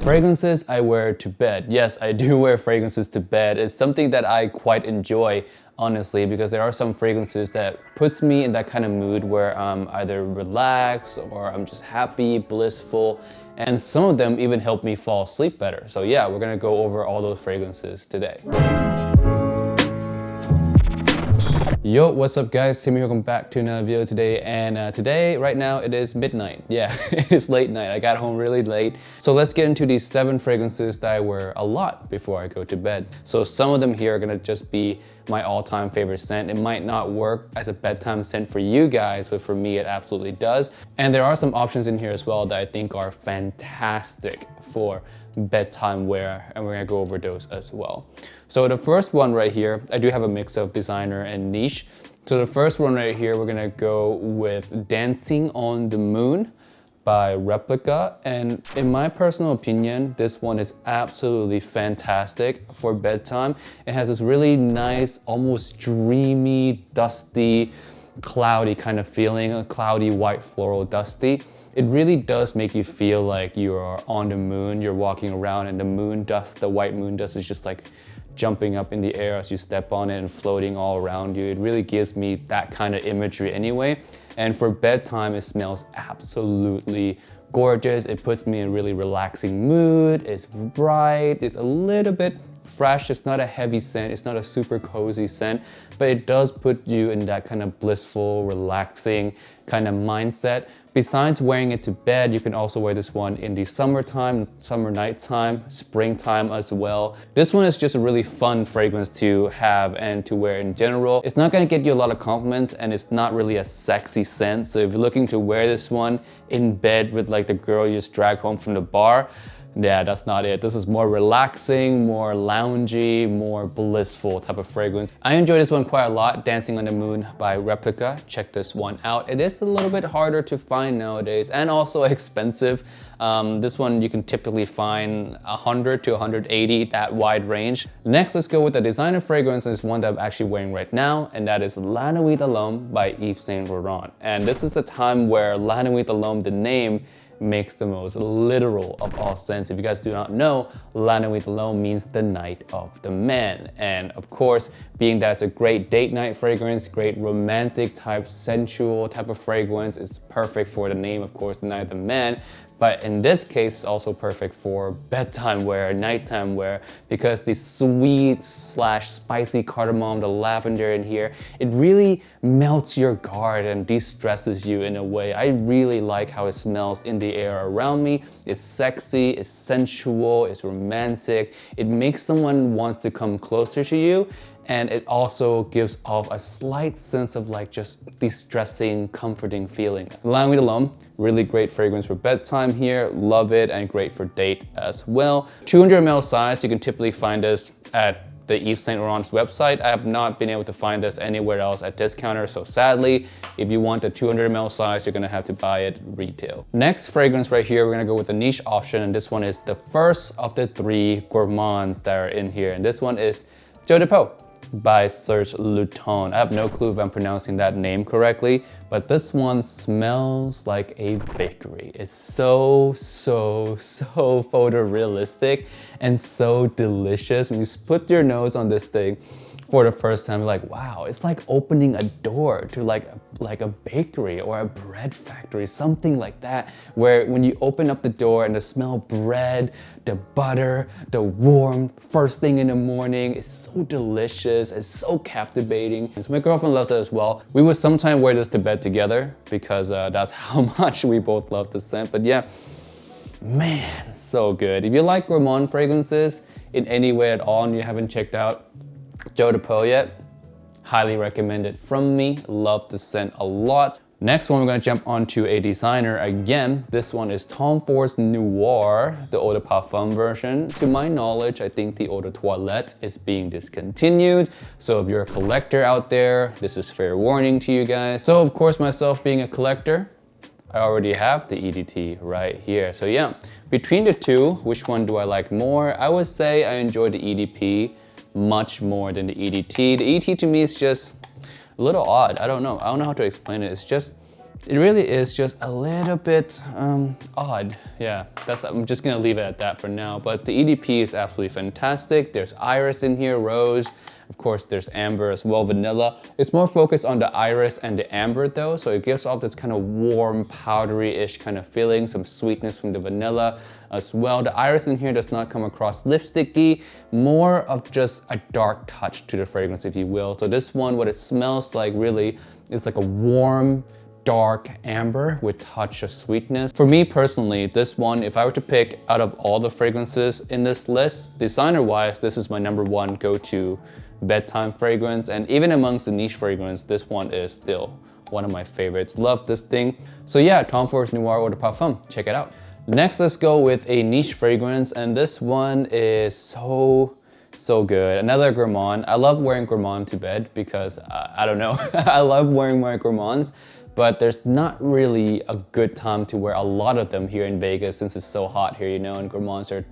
Fragrances I wear to bed. Yes, I do wear fragrances to bed. It's something that I quite enjoy, honestly, because there are some fragrances that puts me in that kind of mood where I'm either relaxed or I'm just happy, blissful, and some of them even help me fall asleep better. So yeah, we're gonna go over all those fragrances today. Yo, what's up guys, Timmy, welcome back to another video today. And today, right now, it is midnight. Yeah, it's late night. I got home really late. So let's get into these 7 fragrances that I wear a lot before I go to bed. So some of them here are gonna just be my all-time favorite scent. It might not work as a bedtime scent for you guys, but for me, it absolutely does. And there are some options in here as well that I think are fantastic for bedtime wear, and we're gonna go over those as well. So the first one right here, I do have a mix of designer and niche. So the first one right here, we're gonna go with Dancing on the Moon by Replica. And in my personal opinion, this one is absolutely fantastic for bedtime. It has this really nice, almost dreamy, dusty, cloudy kind of feeling, a cloudy white floral dusty. It really does make you feel like you are on the moon, you're walking around and the moon dust, the white moon dust is just like jumping up in the air as you step on it and floating all around you. It really gives me that kind of imagery anyway. And for bedtime, it smells absolutely gorgeous. It puts me in a really relaxing mood. It's bright, it's a little bit fresh. It's not a heavy scent, it's not a super cozy scent, but it does put you in that kind of blissful, relaxing kind of mindset. Besides wearing it to bed, you can also wear this one in the summertime, summer nighttime, springtime as well. This one is just a really fun fragrance to have and to wear in general. It's not gonna get you a lot of compliments and it's not really a sexy scent. So if you're looking to wear this one in bed with like the girl you just dragged home from the bar, yeah, that's not it. This is more relaxing, more loungy, more blissful type of fragrance. I enjoy this one quite a lot, Dancing on the Moon by Replica. Check this one out. It is a little bit harder to find nowadays and also expensive. This one you can typically find 100 to 180, that wide range. Next, let's go with the designer fragrance. Is one that I'm actually wearing right now, and that is La Nuit Alone by Yves Saint Laurent. And this is the time where La Nuit Alone, the name, makes the most literal of all sense. If you guys do not know, La Nuit Alone means the night of the man. And of course, being that it's a great date night fragrance, great romantic type, sensual type of fragrance, it's perfect for the name, of course, the night of the man. But in this case, it's also perfect for bedtime wear, nighttime wear, because the sweet / spicy cardamom, the lavender in here, it really melts your guard and de-stresses you in a way. I really like how it smells in the air around me. It's sexy, it's sensual, it's romantic. It makes someone wants to come closer to you. And it also gives off a slight sense of like just de-stressing, comforting feeling. La Nuit Alone, really great fragrance for bedtime here. Love it, and great for date as well. 200 ml size, you can typically find this at the Yves Saint Laurent's website. I have not been able to find this anywhere else at discounter, so sadly, if you want the 200 ml size, you're gonna have to buy it retail. Next fragrance right here, we're gonna go with the niche option, and this one is the first of the 3 gourmands that are in here, and this one is Jeau by Serge Lutens. I have no clue if I'm pronouncing that name correctly, but this one smells like a bakery. It's so photorealistic and so delicious. When you put your nose on this thing for the first time, you're like, wow, it's like opening a door to like a bakery or a bread factory, something like that, where when you open up the door and the smell of bread, the butter, the warmth, first thing in the morning, it's so delicious, it's so captivating. And so my girlfriend loves it as well. We would sometimes wear this to bed together because that's how much we both love the scent. But yeah, man, so good. If you like gourmand fragrances in any way at all and you haven't checked out Jeau yet, highly recommend it from me. Love the scent a lot. Next one, we're gonna jump onto a designer again. This one is Tom Ford's Noir, the Eau de Parfum version. To my knowledge, I think the Eau de Toilette is being discontinued. So if you're a collector out there, this is fair warning to you guys. So of course, myself being a collector, I already have the EDT right here. So yeah, between the two, which one do I like more? I would say I enjoy the EDP much more than the EDT. The EDT to me is just a little odd. I don't know how to explain it. It's just it really is just a little bit odd. Yeah, I'm just gonna leave it at that for now. But the EDP is absolutely fantastic. There's iris in here, rose. Of course, there's amber as well, vanilla. It's more focused on the iris and the amber though, so it gives off this kind of warm, powdery-ish kind of feeling, some sweetness from the vanilla as well. The iris in here does not come across lipsticky, more of just a dark touch to the fragrance, if you will. So this one, what it smells like really is like a warm, dark amber with touch of sweetness. For me personally, this one, if I were to pick out of all the fragrances in this list, designer-wise, this is my #1 go-to bedtime fragrance. And even amongst the niche fragrance, this one is still one of my favorites. Love this thing. So yeah, Tom Ford's Noir Eau de Parfum, check it out. Next, let's go with a niche fragrance, and this one is so good. Another Gourmand. I love wearing Gourmand to bed because, I don't know, I love wearing my Gourmands, but there's not really a good time to wear a lot of them here in Vegas since it's so hot here, you know, and Gourmands are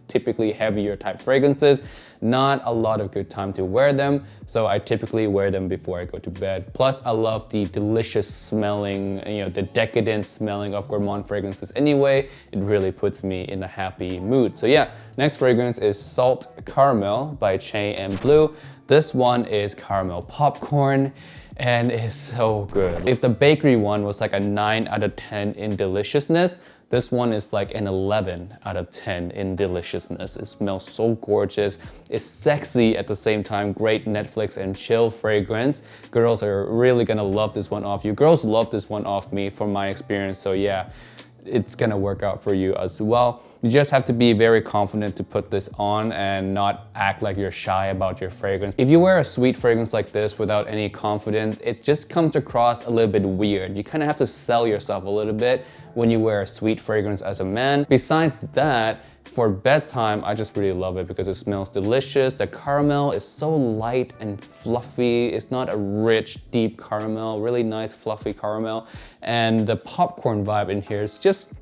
typically heavier type fragrances. Not a lot of good time to wear them, so I typically wear them before I go to bed. Plus, I love the delicious smelling, you know, the decadent smelling of Gourmand fragrances anyway. It really puts me in a happy mood. So yeah, next fragrance is Salt Caramel by Shay and Blue. This one is caramel popcorn, and it's so good. If the bakery one was like a 9 out of 10 in deliciousness, this one is like an 11 out of 10 in deliciousness. It smells so gorgeous. It's sexy at the same time. Great Netflix and chill fragrance. Girls are really gonna love this one off you. Girls love this one off me from my experience, so yeah, it's gonna work out for you as well. You just have to be very confident to put this on and not act like you're shy about your fragrance. If you wear a sweet fragrance like this without any confidence, it just comes across a little bit weird. You kind of have to sell yourself a little bit when you wear a sweet fragrance as a man. Besides that, for bedtime, I just really love it because it smells delicious. The caramel is so light and fluffy. It's not a rich, deep caramel, really nice, fluffy caramel. And the popcorn vibe in here is just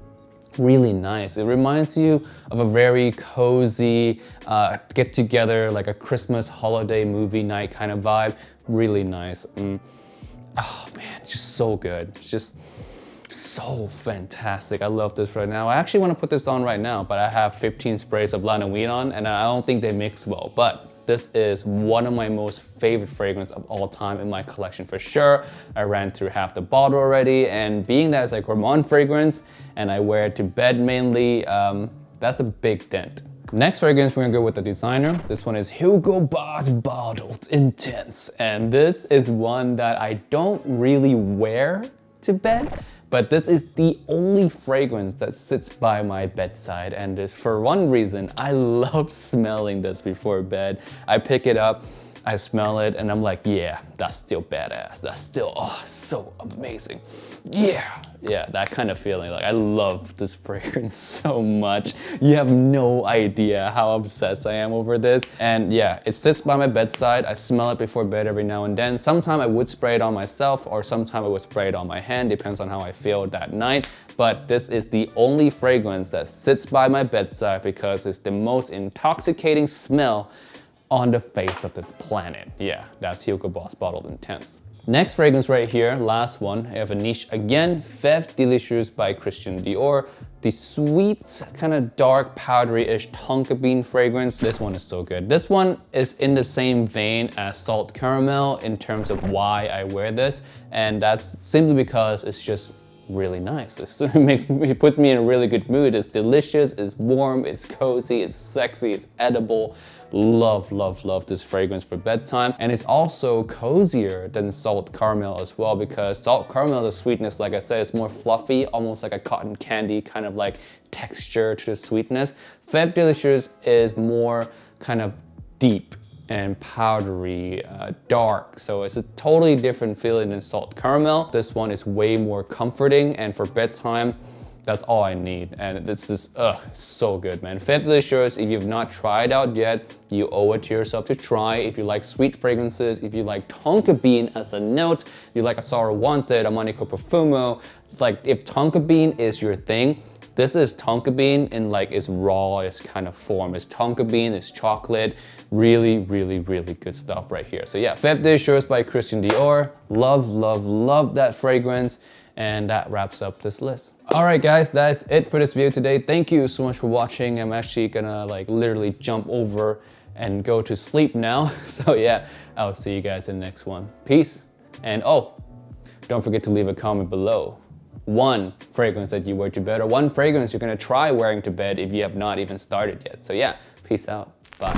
really nice. It reminds you of a very cozy get together, like a Christmas holiday movie night kind of vibe. Really nice. Oh man, just so good. It's just so fantastic. I love this right now. I actually want to put this on right now, but I have 15 sprays of NUIT on and I don't think they mix well, but this is one of my most favorite fragrances of all time in my collection for sure. I ran through half the bottle already, and being that it's a Gourmand fragrance and I wear it to bed mainly, that's a big dent. Next fragrance, we're gonna go with the designer. This one is Hugo Boss Bottled Intense, and this is one that I don't really wear to bed, but this is the only fragrance that sits by my bedside, and it's for one reason. I love smelling this before bed. I pick it up, I smell it, and I'm like, yeah, that's still badass. That's still, oh, so amazing. Yeah, that kind of feeling. Like, I love this fragrance so much. You have no idea how obsessed I am over this. And yeah, it sits by my bedside. I smell it before bed every now and then. Sometime I would spray it on myself, or sometime I would spray it on my hand, depends on how I feel that night. But this is the only fragrance that sits by my bedside because it's the most intoxicating smell on the face of this planet. Yeah, that's Hugo Boss Bottled Intense. Next fragrance right here, last one, I have a niche again, Feve Delicieuse by Christian Dior. The sweet, kind of dark, powdery-ish tonka bean fragrance. This one is so good. This one is in the same vein as Salt Caramel in terms of why I wear this, and that's simply because it's just really nice. It puts me in a really good mood. It's delicious, it's warm, it's cozy, it's sexy, it's edible. Love, love, love this fragrance for bedtime. And it's also cozier than Salt Caramel as well, because Salt Caramel, the sweetness, like I said, is more fluffy, almost like a cotton candy kind of like texture to the sweetness. Feve Delicieuse is more kind of deep and powdery, dark. So it's a totally different feeling than Salt Caramel. This one is way more comforting, and for bedtime, that's all I need. And this is, so good, man. Feve Delicieuse, if you've not tried out yet, you owe it to yourself to try. If you like sweet fragrances, if you like tonka bean as a note, if you like Asaro Wanted, Amanico Profumo, like if tonka bean is your thing, this is tonka bean in like its rawest kind of form. It's tonka bean, it's chocolate. Really, really, really good stuff right here. So yeah, Feve Delicieuse by Christian Dior. Love, love, love that fragrance. And that wraps up this list. Alright guys, that's it for this video today. Thank you so much for watching. I'm actually gonna like literally jump over and go to sleep now. So yeah, I'll see you guys in the next one. Peace. And oh, don't forget to leave a comment below. One fragrance that you wear to bed, or one fragrance you're gonna try wearing to bed if you have not even started yet. So yeah, peace out. Bye.